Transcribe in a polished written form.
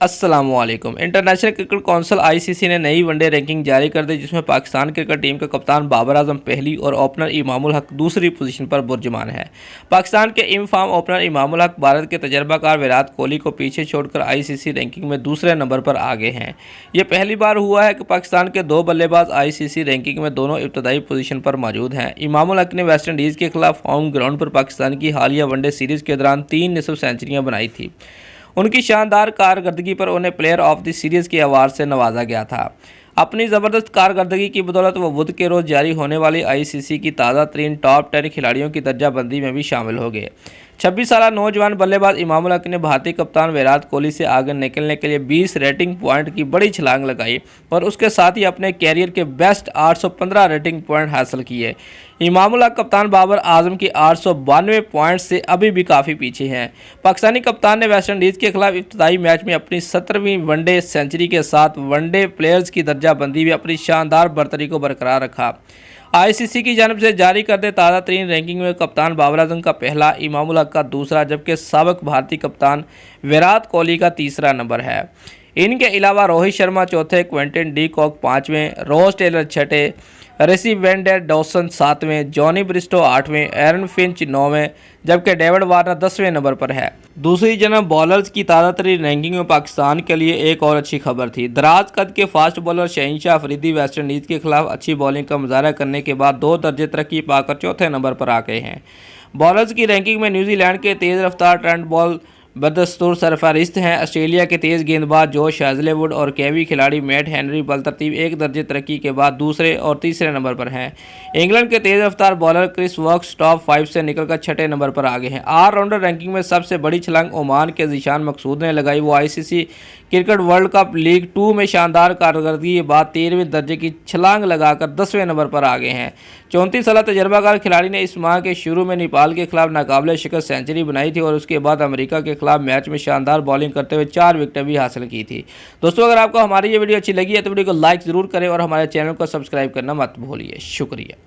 अस्सलामुअलैकुम। International cricket council ICC ने नई वनडे रैंकिंग जारी कर दी, जिसमें पाकिस्तान क्रिकेट टीम के कप्तान बाबर आजम पहली और ओपनर इमामुल हक दूसरी पोजीशन पर बुर्जुमान है। पाकिस्तान के इनफॉर्म ओपनर इमामुल हक भारत के तजर्बाकार विराट कोहली को पीछे छोड़कर आईसीसी रैंकिंग में दूसरे नंबर पर आगे हैं। ये पहली बार हुआ है कि पाकिस्तान के दो बल्लेबाज आईसीसी रैंकिंग में दोनों इब्तदाई पोजीशन पर मौजूद हैं। इमामुल हक ने वेस्टइंडीज़ के खिलाफ होम ग्राउंड पर पाकिस्तान की हालिया वनडे सीरीज़ के दौरान 3 निसफ सेंचुरियाँ बनाई थी। उनकी शानदार कारकर्दगी पर उन्हें प्लेयर ऑफ द सीरीज़ के अवार्ड से नवाजा गया था। अपनी ज़बरदस्त कारकर्दगी की बदौलत वो बुध के रोज़ जारी होने वाली आईसीसी की ताज़ा तरीन टॉप 10 खिलाड़ियों की दर्जाबंदी में भी शामिल हो गए। 26 साल नौजवान बल्लेबाज इमामुल हक ने भारतीय कप्तान विराट कोहली से आगे निकलने के लिए 20 रेटिंग पॉइंट की बड़ी छलांग लगाई और उसके साथ ही अपने कैरियर के बेस्ट 815 रेटिंग पॉइंट हासिल किए। इमामुल हक कप्तान बाबर आजम की 892 पॉइंट से अभी भी काफ़ी पीछे हैं। पाकिस्तानी कप्तान ने वेस्टइंडीज़ के खिलाफ इब्तदाई मैच में अपनी 17वीं वनडे सेंचुरी के साथ वनडे प्लेयर्स की दर्जाबंदी में अपनी शानदार बरतरी को बरकरार रखा। आईसीसी की जानिब से जारी करदे ताज़ा तरीन रैंकिंग में कप्तान बाबर आजम का पहला, इमामुल हक का दूसरा, जबकि साबिक भारतीय कप्तान विराट कोहली का तीसरा नंबर है। इनके अलावा रोहित शर्मा चौथे, क्विंटन डी कॉक पाँचवें, रॉस टेलर छठे, ऋषि वैन डर डॉसन सातवें, जॉनी ब्रिस्टो आठवें, एरन फिंच नौवें, जबकि डेविड वार्नर 10वें नंबर पर है। दूसरी जन्म बॉलर्स की ताज़ा तरीन रैंकिंग में पाकिस्तान के लिए एक और अच्छी खबर थी। दराज कद के फास्ट बॉलर शहनशाह अफरीदी वेस्टइंडीज़ के खिलाफ अच्छी बॉलिंग का मुजाहरा करने के बाद 2 दर्जे तरक्की पाकर चौथे नंबर पर आ गए हैं। बॉलर्स की रैंकिंग में न्यूजीलैंड के तेज़ रफ्तार ट्रेंट बॉल बदस्तूर सरफहरिस्त हैं। ऑस्ट्रेलिया के तेज़ गेंदबाज जोश हैजलेवुड और केवी खिलाड़ी मैट हेनरी बलतरतीब 1 दर्जे तरक्की के बाद दूसरे और तीसरे नंबर पर हैं। इंग्लैंड के तेज़ रफ्तार बॉलर क्रिस वोक्स टॉप 5 से निकलकर छठे नंबर पर आगे हैं। ऑलराउंडर रैंकिंग में सबसे बड़ी छलांग ओमान के ज़ीशान मकसूद ने लगाई। वो ICC cricket world cup league 2 में शानदार कारकर्दगी के बाद 13वें दर्जे की छलांग लगाकर 10वें नंबर पर आ गए हैं। 34 साल तजर्बाकार खिलाड़ी ने इस माह के शुरू में नेपाल के खिलाफ नाकाबिले शिकस्त सेंचुरी बनाई थी और उसके बाद अमेरिका के खिलाफ मैच में शानदार बॉलिंग करते हुए 4 विकेटें भी हासिल की थी। दोस्तों, अगर आपको हमारी ये वीडियो अच्छी लगी है तो वीडियो को लाइक ज़रूर करें और हमारे चैनल को सब्सक्राइब करना मत भूलिए। शुक्रिया।